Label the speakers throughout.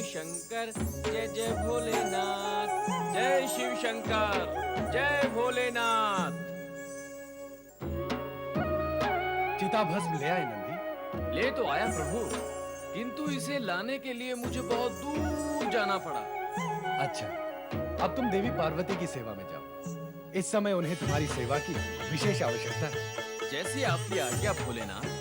Speaker 1: शंकर जय जय भोलेनाथ, जय शिव शंकर जय भोलेनाथ।
Speaker 2: चिता भस्म ले आए नंदी।
Speaker 1: ले तो आया प्रभु, किंतु इसे लाने के लिए मुझे बहुत दूर जाना पड़ा।
Speaker 2: अच्छा, अब तुम देवी पार्वती की सेवा में जाओ। इस समय उन्हें तुम्हारी सेवा की विशेष आवश्यकता है।
Speaker 1: जैसी आपकी आज्ञा भोलेनाथ।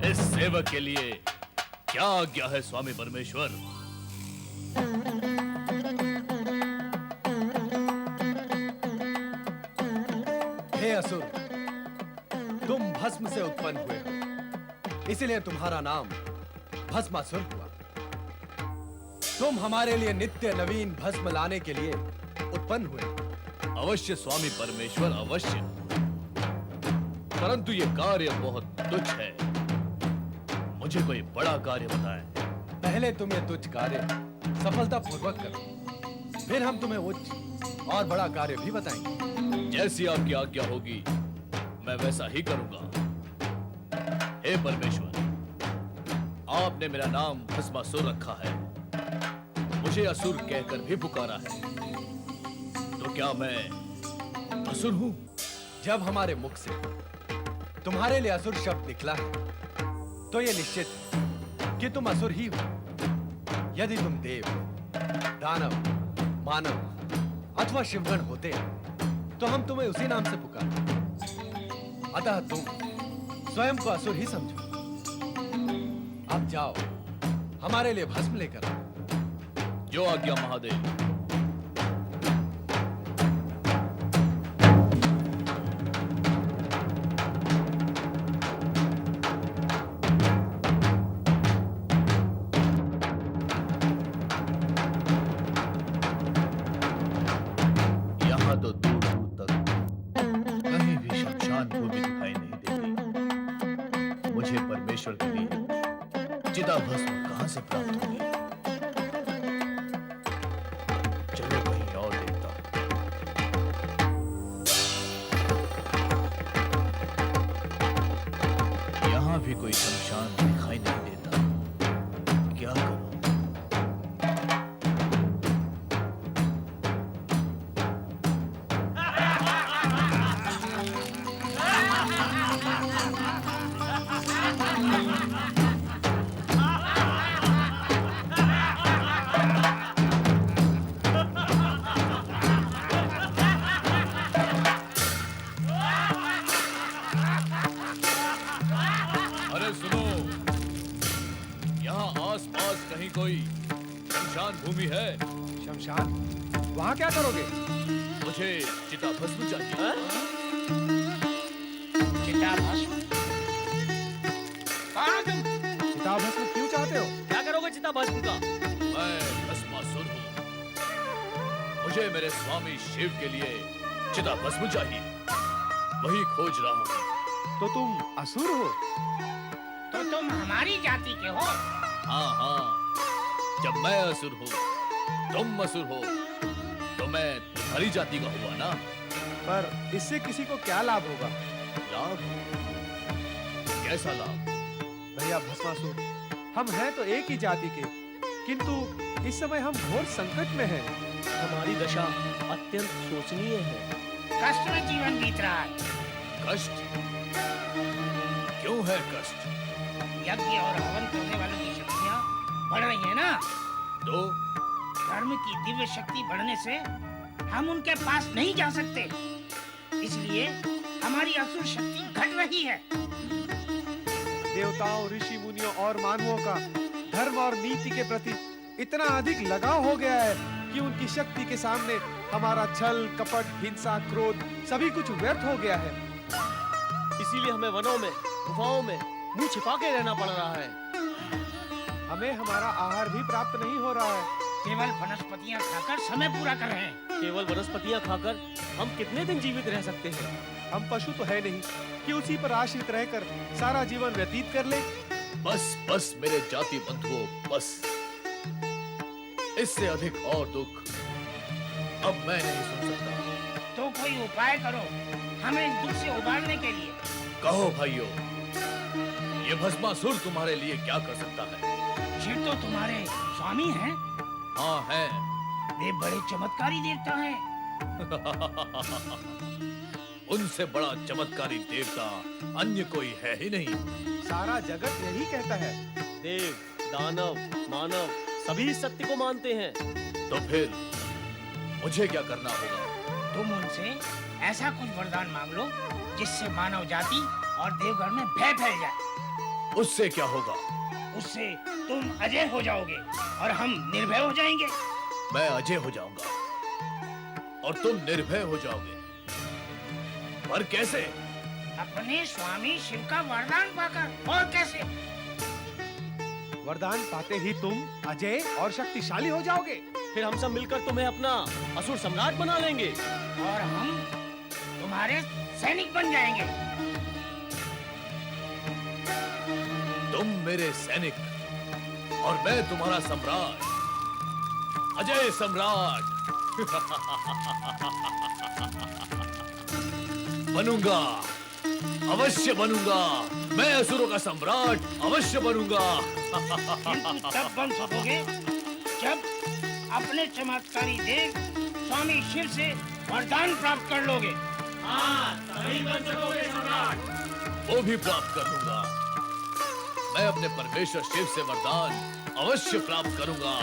Speaker 3: इस सेवक के लिए क्या आज्ञा है स्वामी परमेश्वर?
Speaker 2: हे असुर, तुम भस्म से उत्पन्न हुए हो, इसलिए तुम्हारा नाम भस्मासुर हुआ। तुम हमारे लिए नित्य नवीन भस्म लाने के लिए उत्पन्न हुए।
Speaker 3: अवश्य स्वामी परमेश्वर, अवश्य। परंतु यह कार्य बहुत तुच्छ है। मुझे कोई बड़ा कार्य बताएं।
Speaker 2: पहले तुम ये तुच्छ कार्य सफलतापूर्वक करो, फिर हम तुम्हें उच्च और बड़ा कार्य भी बताएंगे।
Speaker 3: जैसी आपकी आज्ञा होगी मैं वैसा ही करूंगा। हे परमेश्वर, आपने मेरा नाम भस्मासुर रखा है, मुझे असुर कहकर भी पुकारा है, तो क्या मैं असुर हूं?
Speaker 2: जब हमारे मुख से तुम्हारे लिए असुर शब्द निकला है, तो यह निश्चित है कि तुम असुर ही हो। यदि तुम देव, दानव, मानव अथवा शिवगण होते तो हम तुम्हें उसी नाम से पुकारते। अतः तुम स्वयं को असुर ही समझो। अब जाओ, हमारे लिए भस्म लेकर आओ।
Speaker 3: जो आज्ञा महादेव। यहाँ तो दूर दूर तक कहीं भी शमशान भूमि दिखाई नहीं देती। मुझे परमेश्वर के लिए चिता भस्म कहां से प्राप्त होगी? चलो कहीं और देखता हूं। यहां भी कोई शमशान दिखाई नहीं देता। क्या करूं? अरे सुनो, यहाँ आस-पास कहीं कोई शमशान भूमि है?
Speaker 2: शमशान? वहां क्या करोगे?
Speaker 3: मुझे चिता भस्म चाहिए।
Speaker 4: चिता भस्म? कौन हो तुम?
Speaker 2: चिता भस्म क्यों चाहते हो?
Speaker 1: क्या करोगे चिता भस्म का?
Speaker 3: मैं भस्मासुर हूँ। मुझे मेरे स्वामी शिव के लिए चिता भस्म चाहिए। वही खोज रहा हूँ।
Speaker 2: तो तुम असुर हो?
Speaker 4: तो तुम हमारी जाति के हो?
Speaker 3: हाँ हाँ, जब मैं असुर हूँ, तुम असुर हो, तो मैं तुम्हारी जाति का हुआ ना?
Speaker 2: पर इससे किसी को क्या लाभ होगा?
Speaker 3: लाभ? कैसा लाभ?
Speaker 2: भैया भस्मासुर, हम हैं तो एक ही जाति के, किंतु इस समय हम घोर संकट में हैं।
Speaker 1: हमारी दशा अत्यंत शोचनीय है।
Speaker 4: कष्ट में जीवन बीत रहा है।
Speaker 3: कष्ट? क्यों है कष्ट?
Speaker 4: यज्ञ और हवन करने वालों की शक्तियाँ बढ़ रही है ना?
Speaker 3: तो
Speaker 4: धर्म की दिव्य शक्ति बढ़ने से हम उनके पास नहीं जा सकते, इसलिए हमारी असुर शक्ति घट रही है।
Speaker 5: देवताओं, ऋषि मुनियों और मानवों का धर्म और नीति के प्रति इतना अधिक लगाव हो गया है कि उनकी शक्ति के सामने हमारा छल कपट हिंसा क्रोध सभी कुछ व्यर्थ हो गया है।
Speaker 6: इसीलिए हमें वनों में गुफाओं में मुंह छिपा के रहना पड़ रहा है।
Speaker 5: हमें हमारा आहार भी प्राप्त नहीं हो रहा है।
Speaker 4: केवल वनस्पतियां खाकर समय पूरा कर रहे हैं।
Speaker 6: केवल वनस्पतियां खाकर हम कितने दिन जीवित रह सकते हैं?
Speaker 5: हम पशु तो है नहीं कि उसी पर आश्रित रहकर सारा जीवन व्यतीत कर ले।
Speaker 3: बस बस मेरे जाति बंधुओं, बस। इससे अधिक और दुख अब मैं नहीं सुन सकता।
Speaker 4: तो कोई उपाय करो हमें इस दुख से उबारने के लिए।
Speaker 3: कहो भाइयों, ये भस्मासुर तुम्हारे लिए क्या कर सकता है?
Speaker 4: शिव तो तुम्हारे स्वामी हैं।
Speaker 3: हाँ है।
Speaker 4: वे बड़े चमत्कारी देवता हैं।
Speaker 3: उनसे बड़ा चमत्कारी देवता अन्य कोई है ही नहीं।
Speaker 5: सारा जगत यही कहता है।
Speaker 6: देव, दानव, मानव सभी सत्य को मानते हैं।
Speaker 3: तो फिर मुझे क्या करना होगा?
Speaker 4: तुम उनसे ऐसा कुछ वरदान मांग लो जिससे मानव जाति और देवगण में भय फैल जाए।
Speaker 3: उससे क्या होगा?
Speaker 4: उससे तुम अजय हो जाओगे और हम निर्भय हो जाएंगे।
Speaker 3: मैं अजय हो जाऊंगा और तुम निर्भय हो जाओगे। पर कैसे?
Speaker 4: अपने स्वामी शिव का वरदान पाकर। और कैसे?
Speaker 5: वरदान पाते ही तुम अजय और शक्तिशाली हो जाओगे।
Speaker 6: फिर हम सब मिलकर तुम्हें अपना असुर सम्राट बना लेंगे।
Speaker 4: और हम तुम्हारे सैनिक बन जाएंगे।
Speaker 3: तुम मेरे सैनिक और मैं तुम्हारा सम्राट, अजय सम्राट। बनूंगा, अवश्य बनूंगा। मैं असुरों का सम्राट अवश्य बनूंगा।
Speaker 4: किंतु तब बन सकोगे जब अपने चमत्कारी देव स्वामी शिव से वरदान प्राप्त कर लोगे। हाँ, तभी बन सकोगे सम्राट।
Speaker 3: वो भी प्राप्त कर लूंगा। मैं अपने परमेश्वर शिव से वरदान अवश्य प्राप्त करूंगा।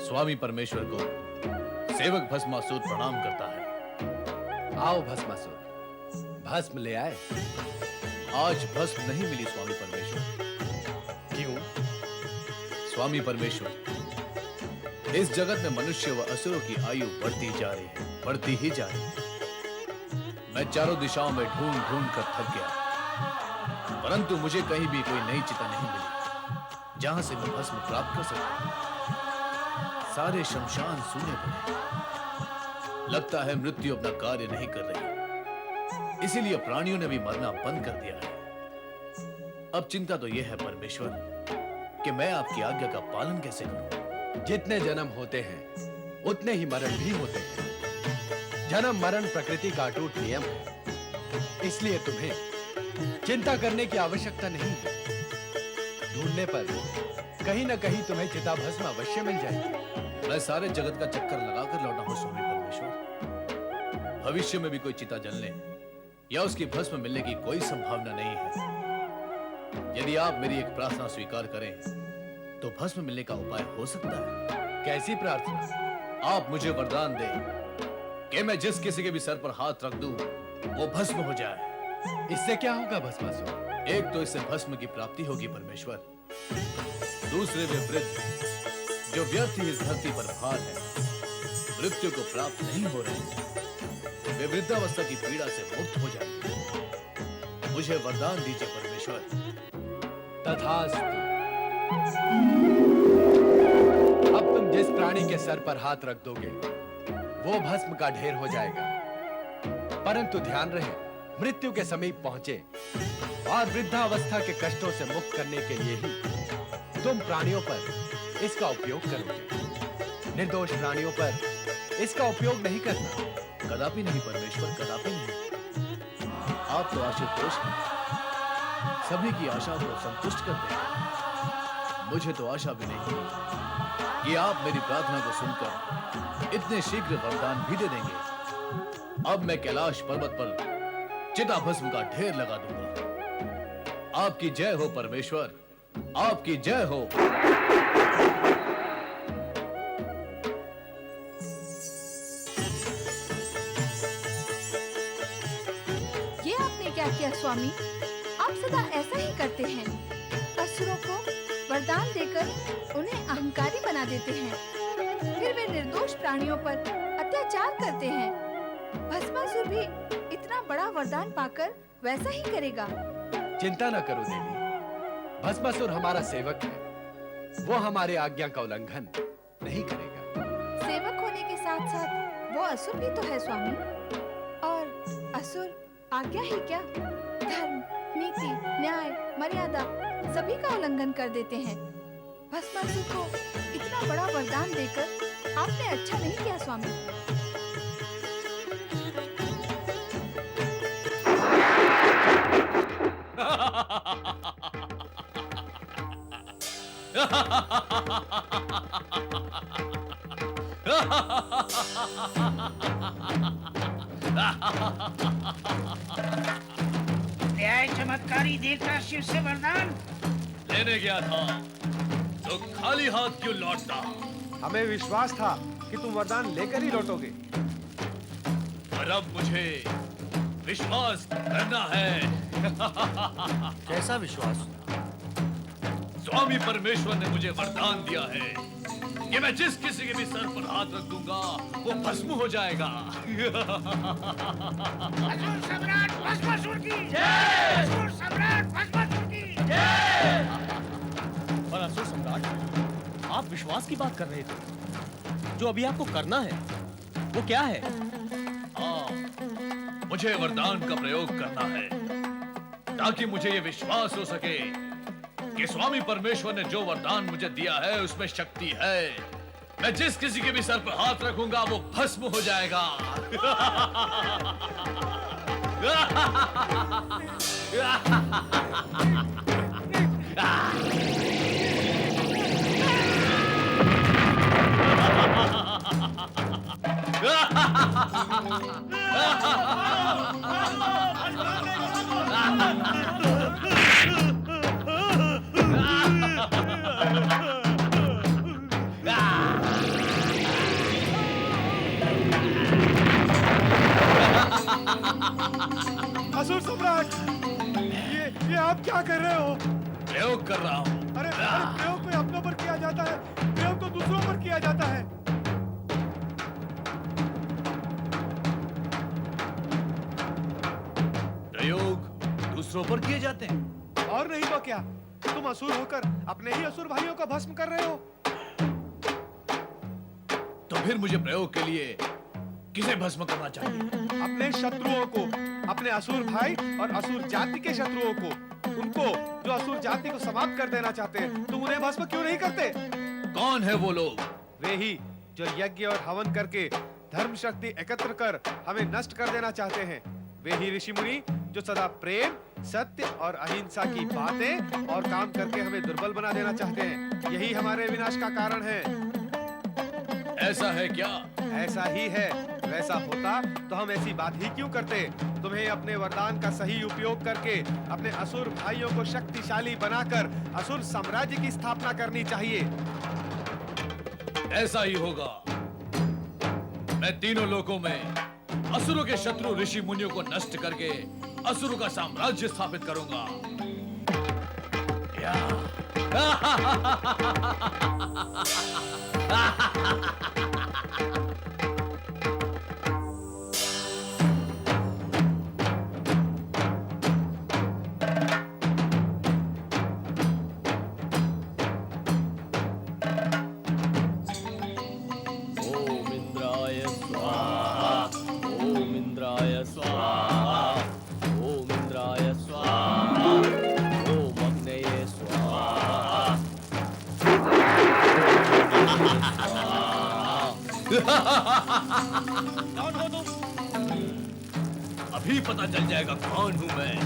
Speaker 3: स्वामी परमेश्वर को सेवक भस्मासुर प्रणाम करता है।
Speaker 2: आओ भस्मासुर, भस्म ले आए।
Speaker 3: आज भस्म नहीं मिली स्वामी परमेश्वर।
Speaker 2: क्यों?
Speaker 3: स्वामी परमेश्वर, इस जगत में मनुष्य व असुरों की आयु बढ़ती जा रही है, बढ़ती ही जा रही है। मैं चारों दिशाओं में ढूंढ ढूंढ कर थक गया, परंतु मुझे कहीं भी कोई नई चिता नहीं मिली जहां से मैं भस्म प्राप्त कर सकूं। सारे शमशान सूने पड़े। लगता है मृत्यु अपना कार्य नहीं कर रही, इसीलिए प्राणियों ने भी मरना बंद कर दिया है। अब चिंता तो यह है परमेश्वर कि मैं आपकी आज्ञा का पालन कैसे करूं।
Speaker 2: जितने जन्म होते हैं उतने ही मरण भी होते हैं। जन्म मरण प्रकृति का अटूट नियम है, इसलिए तुम्हें चिंता करने की आवश्यकता नहीं है। ढूंढने पर कहीं न कहीं तुम्हें चिता भस्म अवश्य मिल जाएगी।
Speaker 3: मैं सारे जगत का चक्कर लगाकर लौटा हूं स्वामी परमेश्वर। भविष्य में भी कोई चिता जलने या उसकी भस्म मिलने की कोई संभावना नहीं है। यदि आप मेरी एक प्रार्थना स्वीकार करें तो भस्म मिलने का उपाय हो सकता है।
Speaker 2: कैसी प्रार्थना?
Speaker 3: आप मुझे वरदान दें कि मैं जिस किसी के भी सर पर हाथ रख दूं वो भस्म हो जाए।
Speaker 2: इससे क्या होगा भस्मासुर?
Speaker 3: एक तो इससे भस्म की प्राप्ति होगी परमेश्वर, दूसरे वे वृद्ध जो व्यर्थ ही इस धरती पर भार है, मृत्यु को प्राप्त नहीं हो रहे, वे वृद्धावस्था की पीड़ा से मुक्त हो जाएंगे। मुझे वरदान दीजिए परमेश्वर।
Speaker 2: तथास्तु। अब तुम जिस प्राणी के सर पर हाथ रख दोगे वो भस्म का ढेर हो जाएगा, परंतु ध्यान रहे मृत्यु के समीप पहुंचे और वृद्धावस्था के कष्टों से मुक्त करने के लिए ही तुम प्राणियों पर इसका उपयोग करोगे। निर्दोष प्राणियों पर इसका उपयोग नहीं करना।
Speaker 3: कदापि नहीं परमेश्वर, कदापि नहीं। आप तो आशुतोष हैं, सभी की आशा को संतुष्ट करते हैं। मुझे तो आशा भी नहीं थी कि आप मेरी प्रार्थना को सुनकर इतने शीघ्र वरदान भी दे देंगे। अब मैं कैलाश पर्वत पर चिता भस्म का ढेर लगा दूंगा। आपकी जय हो परमेश्वर, आपकी जय हो।
Speaker 7: ये आपने क्या क्या किया स्वामी? आप सदा ऐसा ही करते हैं। असुरों को वरदान देकर उन्हें अहंकारी बना देते हैं, फिर वे निर्दोष प्राणियों पर अत्याचार करते हैं। भस्मासुर भी इतना बड़ा वरदान पाकर वैसा ही करेगा।
Speaker 2: चिंता न करो देवी, भस्मासुर हमारा सेवक है, वो हमारे आज्ञा का उल्लंघन नहीं करेगा।
Speaker 7: सेवक होने के साथ साथ वो असुर भी तो है स्वामी। और असुर आज्ञा ही क्या, धर्म, नीति, न्याय, मर्यादा सभी का उल्लंघन कर देते हैं। भस्मासुर को इतना बड़ा वरदान देकर आपने अच्छा नहीं किया स्वामी।
Speaker 4: न्याय चमत्कारी देवता शिव से वरदान
Speaker 3: लेने गया था तो खाली हाथ क्यों लौटता?
Speaker 5: हमें विश्वास था कि तुम वरदान लेकर ही लौटोगे।
Speaker 3: पर अब मुझे विश्वास करना है।
Speaker 6: कैसा विश्वास?
Speaker 3: स्वामी परमेश्वर ने मुझे वरदान दिया है कि मैं जिस किसी के भी सर पर हाथ रख दूंगा वो भस्म हो जाएगा।
Speaker 4: असुर सम्राट भस्मासुर की जय! असुर सम्राट भस्मासुर की जय!
Speaker 6: पर असुर सम्राट, आप विश्वास की बात कर रहे थे। जो अभी आपको करना है वो क्या है?
Speaker 3: हाँ, मुझे वरदान का प्रयोग करना है ताकि मुझे ये विश्वास हो सके कि स्वामी परमेश्वर ने जो वरदान मुझे दिया है उसमें शक्ति है। मैं जिस किसी के भी सर पर हाथ रखूंगा वो भस्म हो जाएगा।
Speaker 5: असुर सम्राट, ये आप क्या कर रहे हो?
Speaker 3: प्रयोग कर रहा हूँ।
Speaker 5: अरे प्रयोग कोई अपनों पर किया जाता है, प्रयोग तो दूसरों पर किया जाता है।
Speaker 3: प्रयोग दूसरों पर किए जाते हैं।
Speaker 5: और नहीं तो क्या, तुम असुर होकर अपने ही असुर भाइयों का भस्म कर रहे हो।
Speaker 3: तो फिर मुझे प्रयोग के लिए किसे भस्म करना चाहिए?
Speaker 5: अपने शत्रुओं को, अपने असुर भाई और असुर जाति के शत्रुओं को, उनको जो असुर जाति को समाप्त कर देना चाहते हैं। तुम उन्हें भस्म क्यों नहीं करते?
Speaker 3: कौन है वो लोग?
Speaker 5: वे ही जो यज्ञ और हवन करके धर्म शक्ति एकत्र कर हमें नष्ट कर देना चाहते हैं। वे ही ऋषि मुनि जो सदा प्रेम, सत्य और अहिंसा की बातें और काम करके हमें दुर्बल बना देना चाहते हैं। यही हमारे विनाश का कारण है।
Speaker 3: ऐसा है क्या?
Speaker 5: ऐसा ही है। वैसा होता तो हम ऐसी बात ही क्यों करते? तुम्हें अपने वरदान का सही उपयोग करके अपने असुर भाइयों को शक्तिशाली बनाकर असुर साम्राज्य की स्थापना करनी चाहिए।
Speaker 3: ऐसा ही होगा। मैं तीनों लोकों में असुरों के शत्रु ऋषि मुनियों को नष्ट करके असुरों का साम्राज्य स्थापित करूंगा।
Speaker 6: ओम इंद्राय स्वाहा, ओम इंद्राय स्वाहा, ओम इंद्राय स्वाहा, ओम अग्नये स्वाहा।
Speaker 3: कौन हो तुम? अभी पता चल जाएगा कौन हूं मैं।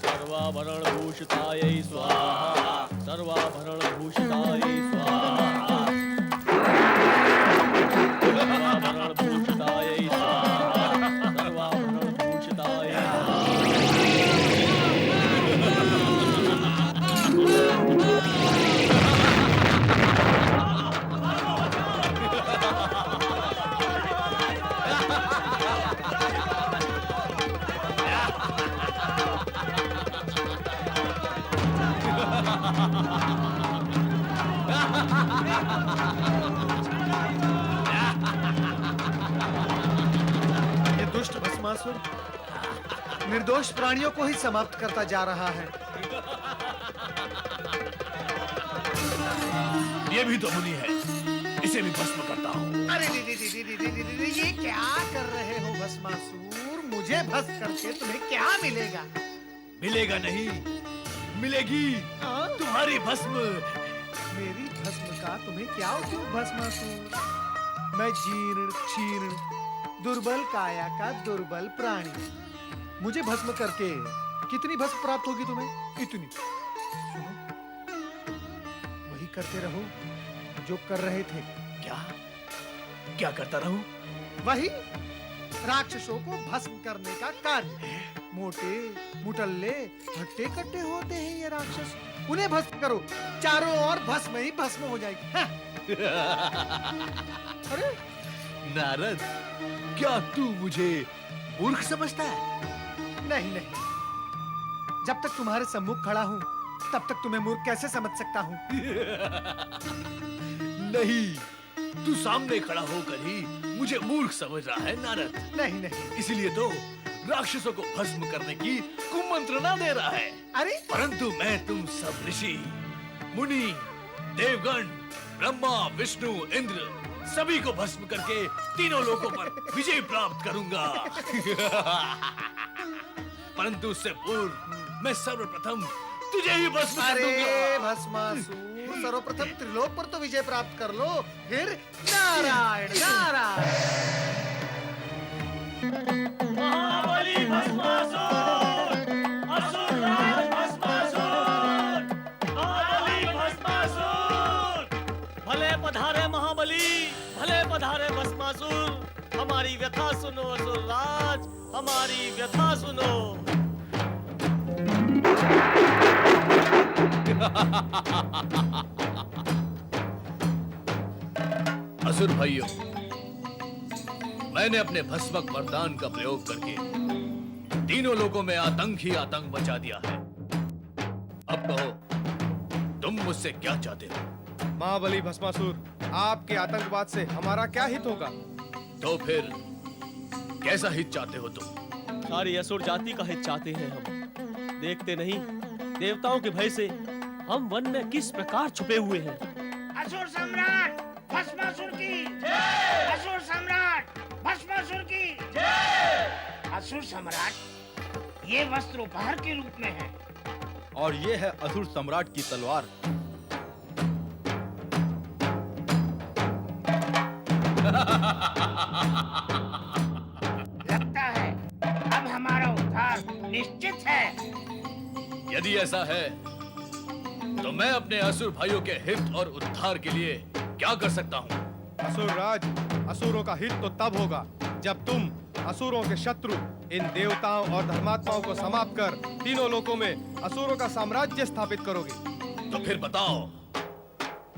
Speaker 6: सर्वाभरण भूषितायै स्वाहा, सर्वाभरण भूषितायै स्वाहा, सर्वाभरण भूषितायै स्वाहा, सर्वाभरण भूषितायै स्वाहा।
Speaker 8: असुर निर्दोष प्राणियों को ही समाप्त करता जा रहा है।
Speaker 3: ये भी तो मुनि है, इसे भी भस्म करता हूँ।
Speaker 8: अरे ये क्या कर रहे हो भस्मासुर? मुझे भस्म करके तुम्हें क्या मिलेगा?
Speaker 3: मिलेगा नहीं, मिलेगी तुम्हारी भस्म।
Speaker 8: मेरी भस्म का तुम्हें क्या उपयोग भस्मासुर? मैं जीर्ण क्षीर्ण दुर्बल काया का दुर्बल प्राणी, मुझे भस्म करके कितनी भस्म प्राप्त होगी तुम्हें? इतनी। सुनो, वही करते रहो जो कर रहे थे।
Speaker 3: क्या क्या करता रहूं?
Speaker 8: वही राक्षसों को भस्म करने का कार्य। मोटे मुटल्ले हट्टे कट्टे होते हैं ये राक्षस, उन्हें भस्म करो, चारों ओर भस्म ही भस्म हो जाएगी। हाँ। अरे
Speaker 3: नारद, क्या तू मुझे मूर्ख समझता है?
Speaker 8: नहीं नहीं, जब तक तुम्हारे सम्मुख खड़ा हूं तब तक तुम्हें मूर्ख कैसे समझ सकता हूं?
Speaker 3: नहीं, तू सामने खड़ा होकर ही मुझे मूर्ख समझ रहा है नारद।
Speaker 8: नहीं नहीं,
Speaker 3: इसीलिए तो राक्षसों को भस्म करने की कुमंत्रणा दे रहा है।
Speaker 8: अरे
Speaker 3: परंतु मैं तुम सब ऋषि, मुनि, देवगण, ब्रह्मा, विष्णु, इंद्र सभी को भस्म करके तीनों लोकों पर विजय प्राप्त करूंगा। परंतु उससे पूर्व मैं सर्वप्रथम तुझे ही भस्म कर
Speaker 8: अरे
Speaker 3: दूंगा।
Speaker 8: भस्मासुर, सर्वप्रथम त्रिलोक पर तो विजय प्राप्त कर लो, फिर नारायण नारायण।
Speaker 6: महाबली भस्मासुर, असुरराज भस्मासुर, महाबली भस्मासुर। भले पधारे महाबली, भले पधारे भस्मासुर। हमारी व्यथा सुनो असुरराज, हमारी व्यथा सुनो।
Speaker 3: असुर भाइयों, मैंने अपने भस्मक वरदान का प्रयोग करके तीनों लोगों में आतंक ही आतंक मचा दिया है। अब कहो, तुम मुझसे क्या चाहते हो?
Speaker 5: महाबली भस्मासुर, आपके आतंकवाद से हमारा क्या हित होगा?
Speaker 3: तो फिर कैसा हित चाहते हो तुम?
Speaker 6: सारी असुर जाति का हित चाहते हैं हम। देखते नहीं, देवताओं के भय से हम वन में किस प्रकार छुपे हुए हैं।
Speaker 4: असुर सम्राट भस्मासुर की जय! असुर सम्राट भस्मासुर की जय! असुर सम्राट, ये वस्त्र उपहार के रूप में है।
Speaker 2: और ये है असुर सम्राट की तलवार।
Speaker 4: लगता है अब हमारा उद्धार निश्चित है।
Speaker 3: यदि ऐसा है तो मैं अपने असुर भाइयों के हित और उद्धार के लिए क्या कर सकता हूँ?
Speaker 5: असुर राज, असुरों का हित तो तब होगा जब तुम असुरों के शत्रु इन देवताओं और धर्मात्माओं को समाप्त कर तीनों लोकों में असुरों का साम्राज्य स्थापित करोगे।
Speaker 3: तो फिर बताओ,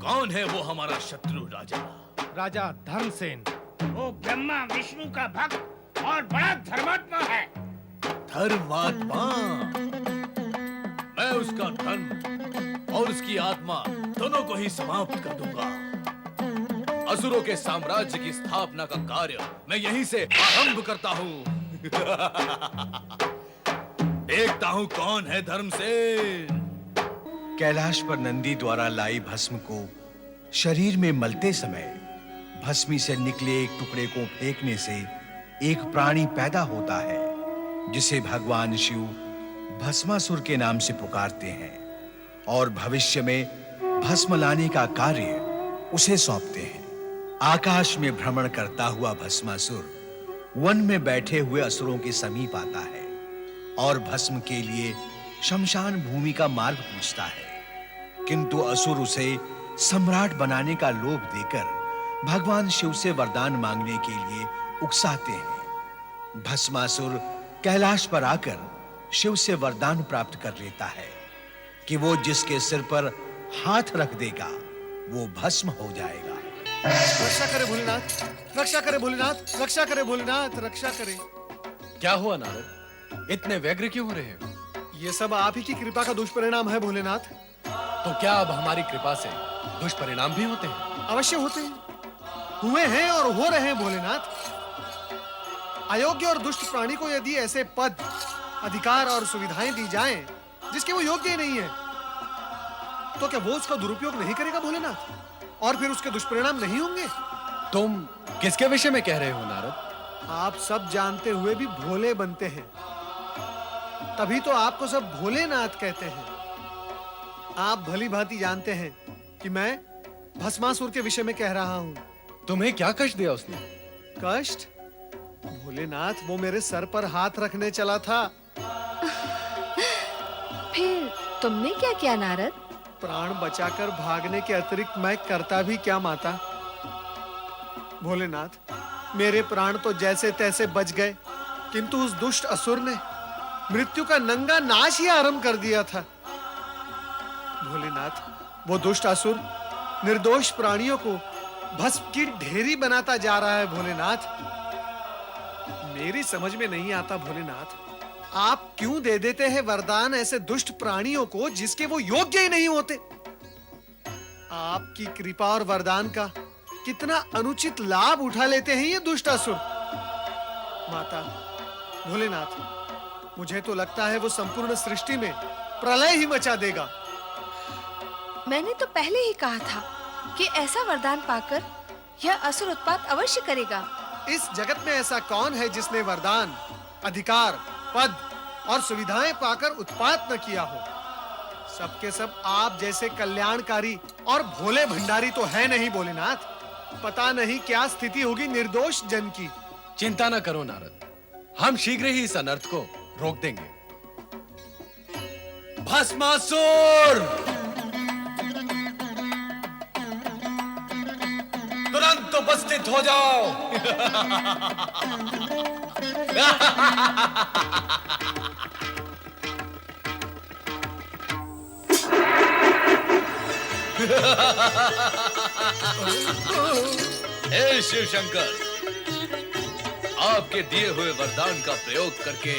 Speaker 3: कौन है वो हमारा शत्रु राजा?
Speaker 5: राजा धर्मसेन।
Speaker 4: वो ब्रह्मा विष्णु का भक्त और बड़ा धर्मात्मा है।
Speaker 3: धर्मात्मा? मैं उसका धर्म और उसकी आत्मा दोनों को ही समाप्त कर दूंगा। असुरों के साम्राज्य की स्थापना का कार्य मैं यहीं से आरंभ करता हूँ। देखता हूँ कौन है धर्मसेन।
Speaker 9: कैलाश पर नंदी द्वारा लाई भस्म को शरीर में मलते समय भस्मी से निकले एक टुकड़े को फेंकने से एक प्राणी पैदा होता है, जिसे भगवान शिव भस्मासुर के नाम से पुकारते हैं और भविष्य में भस्म लाने का कार्य उसे सौंपते हैं। आकाश में भ्रमण करता हुआ भस्मासुर वन में बैठे हुए असुरों के समीप आता है और भस्म के लिए शमशान भूमि का मार्ग पूछता है, किंतु असुर उसे सम्राट बनाने का लोभ देकर भगवान शिव से वरदान मांगने के लिए उकसाते हैं। भस्मासुर कैलाश पर आकर शिव से वरदान प्राप्त कर लेता है कि वो जिसके सिर पर हाथ रख देगा वो भस्म हो जाएगा।
Speaker 8: रक्षा करे भोलेनाथ, रक्षा करे भोलेनाथ, रक्षा करे भोलेनाथ, रक्षा करे।
Speaker 2: क्या हुआ नारद, इतने व्यग्र क्यों हो रहे हो?
Speaker 8: ये सब आप ही की कृपा का दुष्परिणाम है भोलेनाथ।
Speaker 2: तो क्या अब हमारी कृपा से दुष्परिणाम भी होते हैं?
Speaker 8: अवश्य होते हैं, हुए हैं और हो रहे हैं भोलेनाथ। अयोग्य और दुष्ट प्राणी को यदि ऐसे पद, अधिकार और सुविधाएं दी जाएं जिसके वो योग्य ही नहीं है, तो क्या वो उसका दुरुपयोग नहीं करेगा भोलेनाथ? और फिर उसके दुष्परिणाम नहीं होंगे?
Speaker 2: तुम किसके विषय में कह रहे हो नारद?
Speaker 8: आप सब जानते हुए भी भोले बनते हैं, तभी तो आपको सब भोलेनाथ कहते हैं। आप भली भांति जानते हैं कि मैं भस्मासुर के विषय में कह रहा हूं।
Speaker 2: तुम्हें क्या कष्ट दिया उसने?
Speaker 8: कष्ट? भोलेनाथ, वो मेरे सर पर हाथ रखने चला था।
Speaker 7: फिर तुमने क्या किया नारद?
Speaker 8: प्राण बचाकर भागने के अतिरिक्त मैं करता भी क्या माता? भोलेनाथ, मेरे प्राण तो जैसे तैसे बच गए, किंतु उस दुष्ट असुर ने मृत्यु का नंगा नाच ही आरंभ कर दिया था। भोलेनाथ, वो दुष्ट असुर निर्दोष प्राणियों को भस्म की ढेरी बनाता जा रहा है। भोलेनाथ, मेरी समझ में नहीं आता भोलेनाथ, आप क्यों दे देते हैं वरदान ऐसे दुष्ट प्राणियों को जिसके वो योग्य ही नहीं होते? आपकी कृपा और वरदान का कितना अनुचित लाभ उठा लेते हैं ये दुष्ट असुर। माता, भोलेनाथ, मुझे तो लगता है वो संपूर्ण सृष्टि में प्रलय ही मचा देगा।
Speaker 7: मैंने तो पहले ही कहा था कि ऐसा वरदान पाकर यह असुर उत्पात अवश्य करेगा।
Speaker 8: इस जगत में ऐसा कौन है जिसने वरदान, अधिकार, पद और सुविधाएं पाकर उत्पात न किया हो? सबके सब आप जैसे कल्याणकारी और भोले भंडारी तो है नहीं भोलेनाथ। पता नहीं क्या स्थिति होगी निर्दोष जन की।
Speaker 2: चिंता न करो नारद, हम शीघ्र ही इस अनर्थ को रोक देंगे। भस्मासुर, तुरंत उपस्थित हो जाओ।
Speaker 3: हे शिव शंकर, आपके दिए हुए वरदान का प्रयोग करके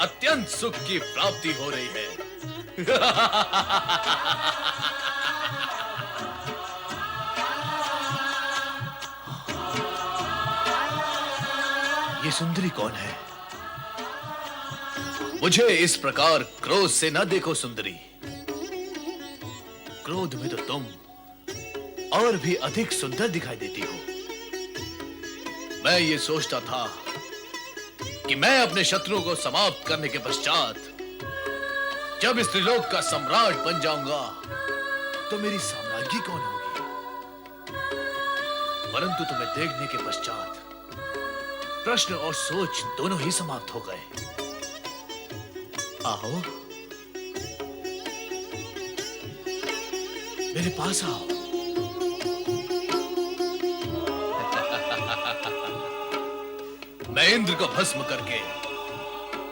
Speaker 3: अत्यंत सुख की प्राप्ति हो रही है। ये सुंदरी कौन है? मुझे इस प्रकार क्रोध से न देखो सुंदरी। क्रोध में तो तुम और भी अधिक सुंदर दिखाई देती हो। मैं ये सोचता था कि मैं अपने शत्रुओं को समाप्त करने के पश्चात जब इस त्रिलोक का सम्राट बन जाऊंगा तो मेरी साम्राज्ञी कौन होगी? परंतु तुम्हें देखने के पश्चात प्रश्न और सोच दोनों ही समाप्त हो गए। आओ, मेरे पास आओ। मैं इंद्र को भस्म करके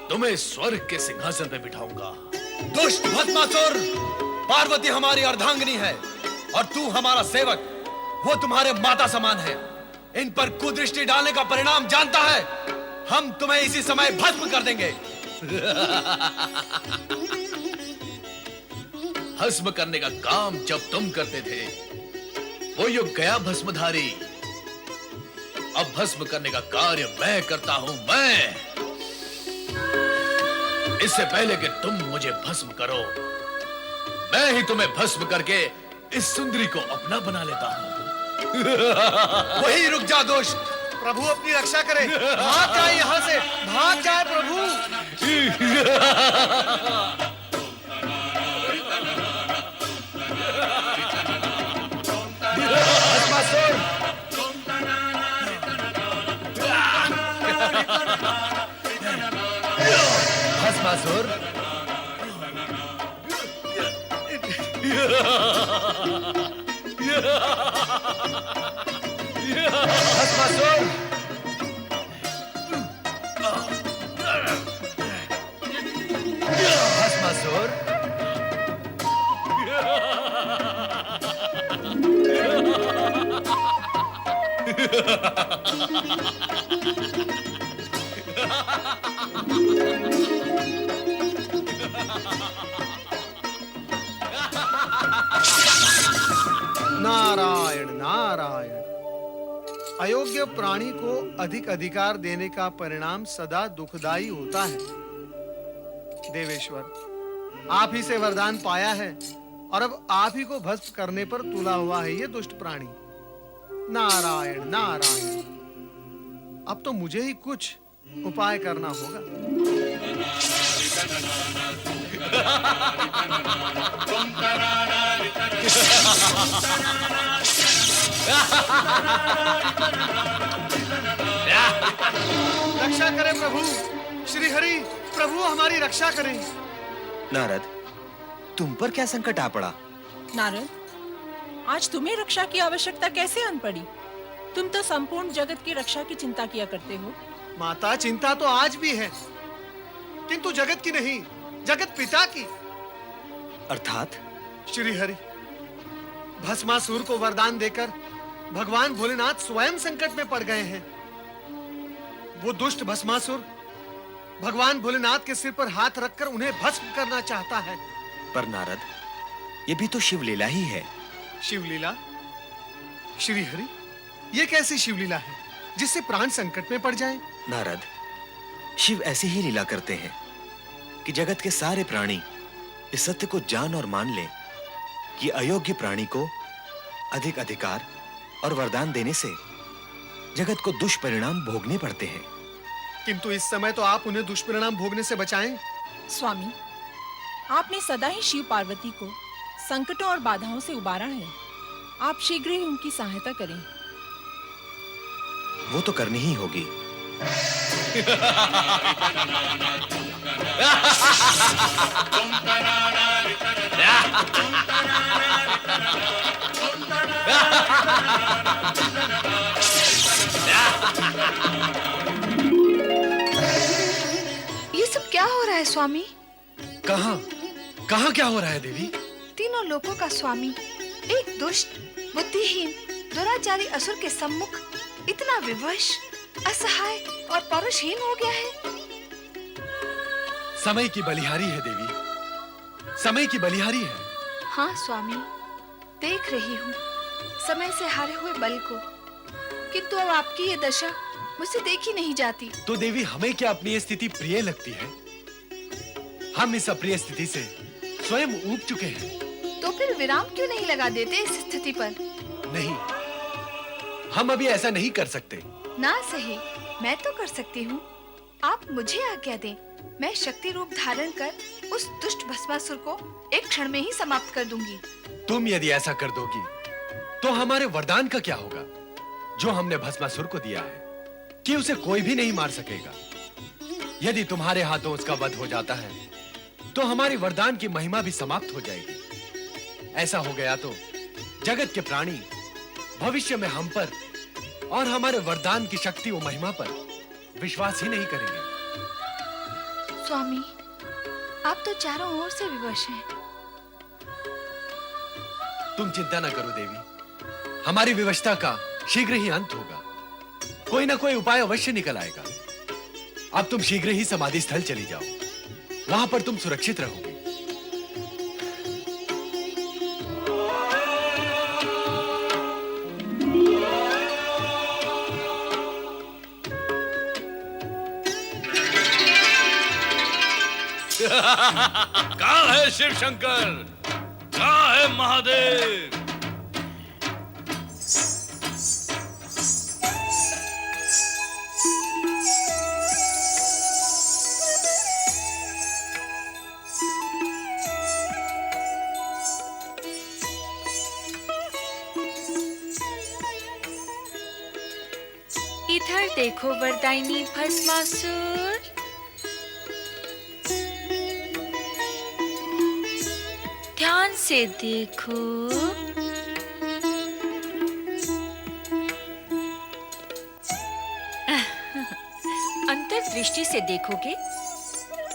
Speaker 3: तुम्हें स्वर्ग के सिंहासन पे बिठाऊंगा।
Speaker 2: दुष्ट भस्मासुर, पार्वती हमारी अर्धांगिनी है और तू हमारा सेवक। वो तुम्हारे माता समान है। इन पर कुदृष्टि डालने का परिणाम जानता है। हम तुम्हें इसी समय भस्म कर देंगे।
Speaker 3: भस्म करने का काम जब तुम करते थे वो युग गया भस्मधारी। अब भस्म करने का कार्य मैं करता हूं। मैं, इससे पहले कि तुम मुझे भस्म करो, मैं ही तुम्हें भस्म करके इस सुंदरी को अपना बना लेता हूं।
Speaker 2: वही रुक जा दुष्ट।
Speaker 8: प्रभु अपनी रक्षा करे। भाग जाए यहाँ से, भाग जाए प्रभु।
Speaker 2: भस्मासुर, भस्मासुर, भस्मासुर, भस्मासुर,
Speaker 8: नारायण नारायण। अयोग्य प्राणी को अधिक अधिकार देने का परिणाम सदा दुखदाई होता है। देवेश्वर, आप ही से वरदान पाया है और अब आप ही को भस्म करने पर तुला हुआ है ये दुष्ट प्राणी। नारायण नारायण, अब तो मुझे ही कुछ उपाय करना होगा। रक्षा करें प्रभु, श्री हरि प्रभु हमारी रक्षा करें।
Speaker 10: नारद, तुम पर क्या संकट आ पड़ा?
Speaker 11: नारद, आज तुम्हें रक्षा की आवश्यकता कैसे आन पड़ी? तुम तो संपूर्ण जगत की रक्षा की चिंता किया करते हो।
Speaker 8: माता, चिंता तो आज भी है, किंतु जगत की नहीं, जगत पिता की।
Speaker 10: अर्थात?
Speaker 8: श्री हरि, भस्मासुर को वरदान देकर भगवान भोलेनाथ स्वयं संकट में पड़ गए हैं। वो दुष्ट भस्मासुर भगवान भोलेनाथ के सिर पर हाथ रखकर उन्हें भस्म करना चाहता है।
Speaker 10: पर नारद, ये भी तो शिवलीला ही है।
Speaker 8: शिवलीला? श्री हरि, ये कैसी शिवलीला है जिससे प्राण संकट में पड़ जाए?
Speaker 10: नारद, शिव ऐसी ही लीला करते हैं कि जगत के सारे प्राणी इस सत्य को जान और मान लें कि अयोग्य प्राणी को अधिक अधिकार और वरदान देने से जगत को दुष्परिणाम भोगने पड़ते हैं।
Speaker 8: किंतु इस समय तो आप उन्हें दुष्परिणाम भोगने से बचाएं।
Speaker 11: स्वामी, आपने सदा ही शिव पार्वती को संकटों और बाधाओं से उबारा है। आप शीघ्र ही उनकी सहायता करें।
Speaker 10: वो तो करनी ही होगी।
Speaker 7: ये सब क्या हो रहा है स्वामी?
Speaker 2: कहाँ कहाँ क्या हो रहा है देवी?
Speaker 7: तीनों लोकों का स्वामी एक दुष्ट, बुद्धिहीन, दुराचारी असुर के सम्मुख इतना विवश, असहाय और पौरुषहीन हो गया है।
Speaker 2: समय की बलिहारी है देवी, समय की बलिहारी है।
Speaker 7: हाँ स्वामी, देख रही हूँ समय से हारे हुए बल को, किंतु अब आपकी ये दशा मुझसे देखी नहीं जाती।
Speaker 2: तो देवी, हमें क्या अपनी ये स्थिति प्रिय लगती है? हम इस अप्रिय स्थिति से स्वयं ऊब चुके हैं।
Speaker 7: तो फिर विराम क्यों नहीं लगा देते इस स्थिति पर?
Speaker 2: नहीं, हम अभी ऐसा नहीं कर सकते।
Speaker 7: ना सही, मैं तो कर सकती हूँ। आप मुझे आज्ञा दें, मैं शक्ति रूप धारण कर उस दुष्ट भस्मासुर को एक क्षण में ही समाप्त कर दूंगी।
Speaker 2: तुम यदि ऐसा कर दोगी तो हमारे वरदान का क्या होगा जो हमने भस्मासुर को दिया है कि उसे कोई भी नहीं मार सकेगा? यदि तुम्हारे हाथों उसका वध हो जाता है तो हमारी वरदान की महिमा भी समाप्त हो जाएगी। ऐसा हो गया तो जगत के प्राणी भविष्य में हम पर और हमारे वरदान की शक्ति और महिमा पर विश्वास ही नहीं करेंगे।
Speaker 7: स्वामी, आप तो चारों ओर से विवश हैं।
Speaker 2: तुम चिंता न करो देवी, हमारी विवशता का शीघ्र ही अंत होगा। कोई ना कोई उपाय अवश्य निकल आएगा। अब तुम शीघ्र ही समाधि स्थल चली जाओ, वहां पर तुम सुरक्षित रहोगे।
Speaker 3: कहाँ है शिव शंकर? कहाँ है महादेव?
Speaker 12: इधर देखो वरदायिनी भस्मासुर। ध्यान से देखो। अंतर्दृष्टि से देखोगे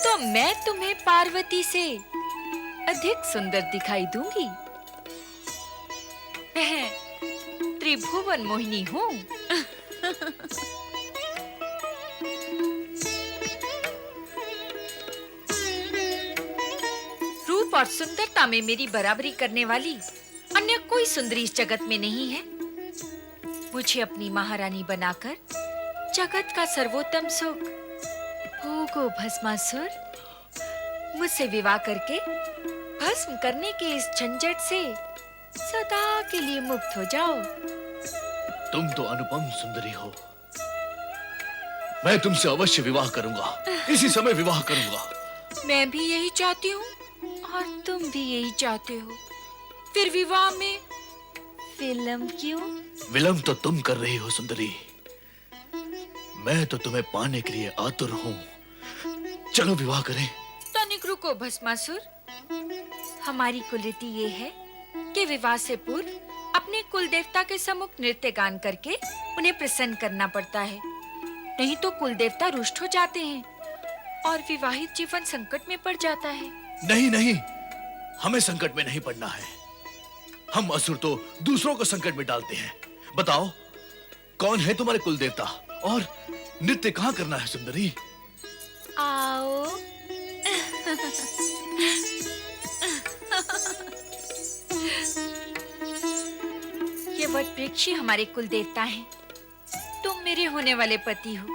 Speaker 12: तो मैं तुम्हें पार्वती से अधिक सुंदर दिखाई दूंगी। मैं त्रिभुवन मोहिनी हूँ। रूप और सुंदरता में मेरी बराबरी करने वाली अन्य कोई सुंदरी इस जगत में नहीं है। मुझे अपनी महारानी बनाकर जगत का सर्वोत्तम सुख भोगो भस्मासुर। मुझसे विवाह करके भस्म करने के इस झंझट से सदा के लिए मुक्त हो जाओ।
Speaker 3: तुम तो अनुपम सुंदरी हो। मैं तुमसे अवश्य विवाह करूंगा, इसी समय विवाह करूंगा।
Speaker 12: मैं भी यही चाहती हूँ और तुम भी यही चाहते हो, फिर विवाह में विलंब क्यों?
Speaker 3: विलंब तो तुम कर रही हो सुंदरी, मैं तो तुम्हें पाने के लिए आतुर हूँ। चलो विवाह करें।
Speaker 12: तनिक रुको भस्मासुर। हमारी कुलरीति ये है कि विवाह से पूर्व अपने कुल देवता के सम्मुख नृत्य गान करके उन्हें प्रसन्न करना पड़ता है, नहीं तो कुल देवता रुष्ट हो जाते हैं और विवाहित जीवन संकट में पड़ जाता है।
Speaker 3: नहीं नहीं, हमें संकट में नहीं पड़ना है। हम असुर तो दूसरों को संकट में डालते हैं। बताओ कौन है तुम्हारे कुल देवता और नृत्य कहाँ करना है सुंदरी?
Speaker 12: आओ। ये वट वृक्ष हमारे कुल देवता हैं। तुम मेरे होने वाले पति हो।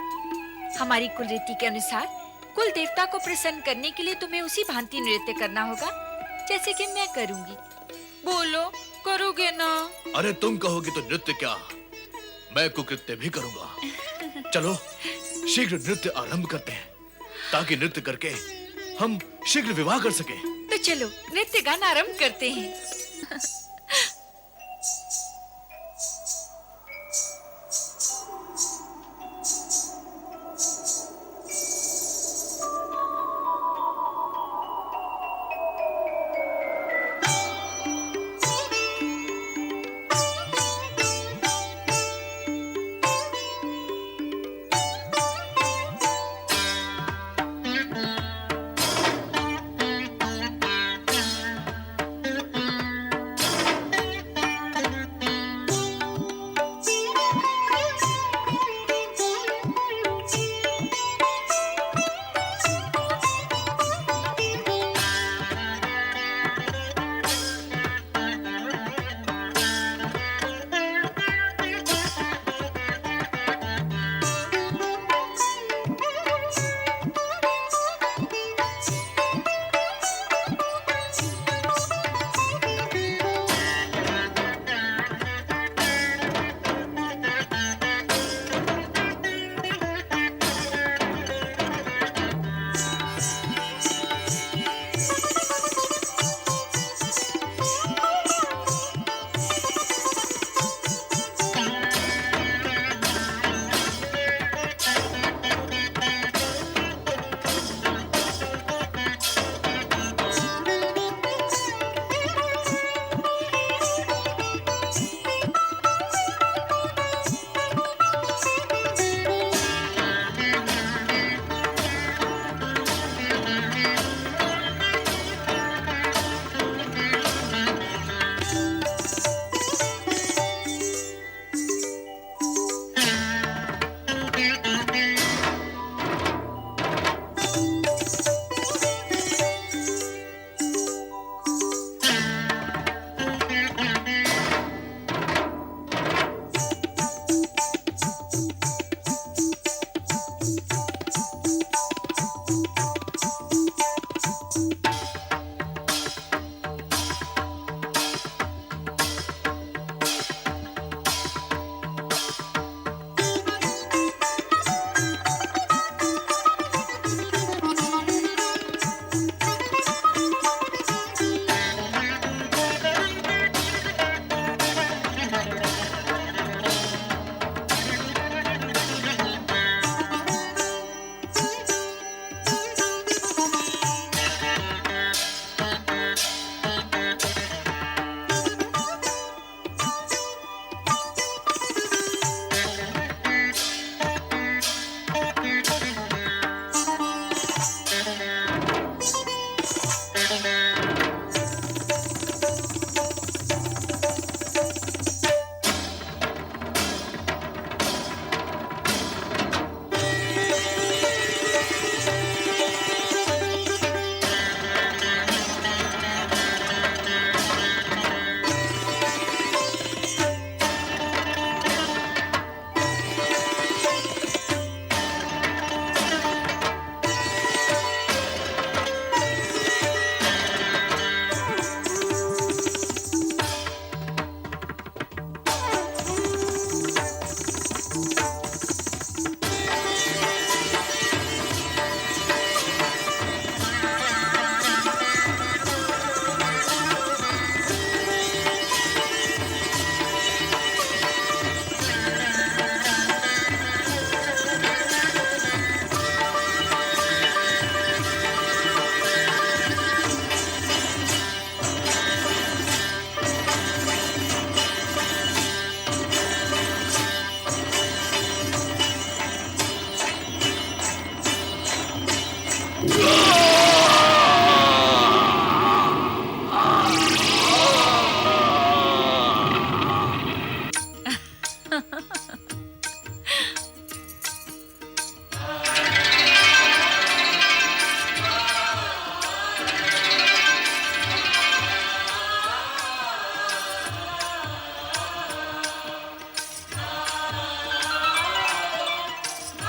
Speaker 12: हमारी कुल रीति के अनुसार कुल देवता को प्रसन्न करने के लिए तुम्हें उसी भांति नृत्य करना होगा जैसे कि मैं करूंगी। बोलो, करोगे ना?
Speaker 3: अरे तुम कहोगे तो नृत्य क्या, मैं कुकृत्य भी करूंगा। चलो शीघ्र नृत्य आरंभ करते हैं ताकि नृत्य करके हम शीघ्र विवाह कर सकें।
Speaker 12: तो चलो नृत्य गाना आरंभ करते हैं।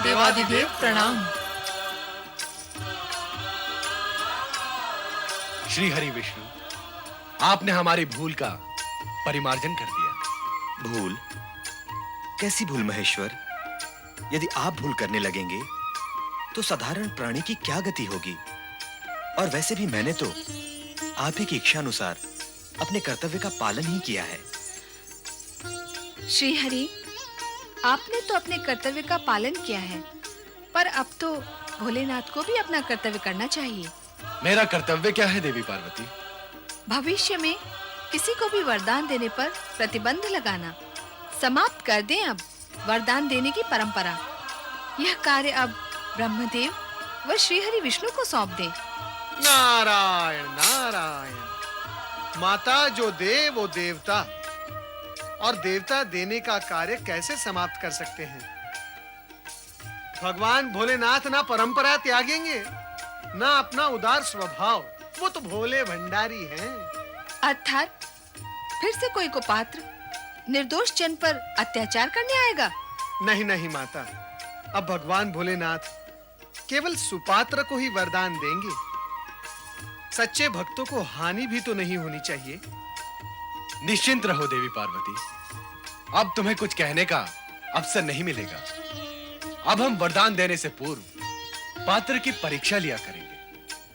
Speaker 11: देवादिदेव प्रणाम।
Speaker 2: श्री हरि विष्णु, आपने हमारी भूल का परिमार्जन कर दिया।
Speaker 10: भूल? कैसी भूल महेश्वर? यदि आप भूल करने लगेंगे तो साधारण प्राणी की क्या गति होगी? और वैसे भी मैंने तो आप ही की इच्छा अनुसार अपने कर्तव्य का पालन ही किया है।
Speaker 7: श्री हरि, आपने तो अपने कर्तव्य का पालन किया है, पर अब तो भोलेनाथ को भी अपना कर्तव्य करना चाहिए।
Speaker 2: मेरा कर्तव्य क्या है देवी पार्वती?
Speaker 7: भविष्य में किसी को भी वरदान देने पर प्रतिबंध लगाना। समाप्त कर दें अब वरदान देने की परंपरा। यह कार्य अब ब्रह्मदेव व श्रीहरि विष्णु को सौंप दें।
Speaker 8: नारायण नारायण। माता जो दे वो देवता, और देवता देने का कार्य कैसे समाप्त कर सकते हैं? भगवान भोलेनाथ ना परंपरा त्यागेंगे, ना अपना उदार स्वभाव। वो तो भोले भंडारी हैं।
Speaker 7: अर्थात फिर से कोई कुपात्र निर्दोष जन पर अत्याचार करने आएगा?
Speaker 8: नहीं नहीं माता, अब भगवान भोलेनाथ केवल सुपात्र को ही वरदान देंगे। सच्चे भक्तों को हानि भी तो नहीं होनी चाहिए।
Speaker 2: निश्चिंत रहो देवी पार्वती, अब तुम्हें कुछ कहने का अवसर नहीं मिलेगा। अब हम वरदान देने से पूर्व पात्र की परीक्षा लिया करेंगे।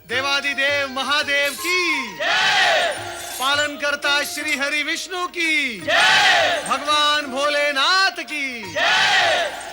Speaker 8: देवादिदेव महादेव की जय! पालन करता श्री हरि विष्णु की जय! भगवान भोलेनाथ की जय!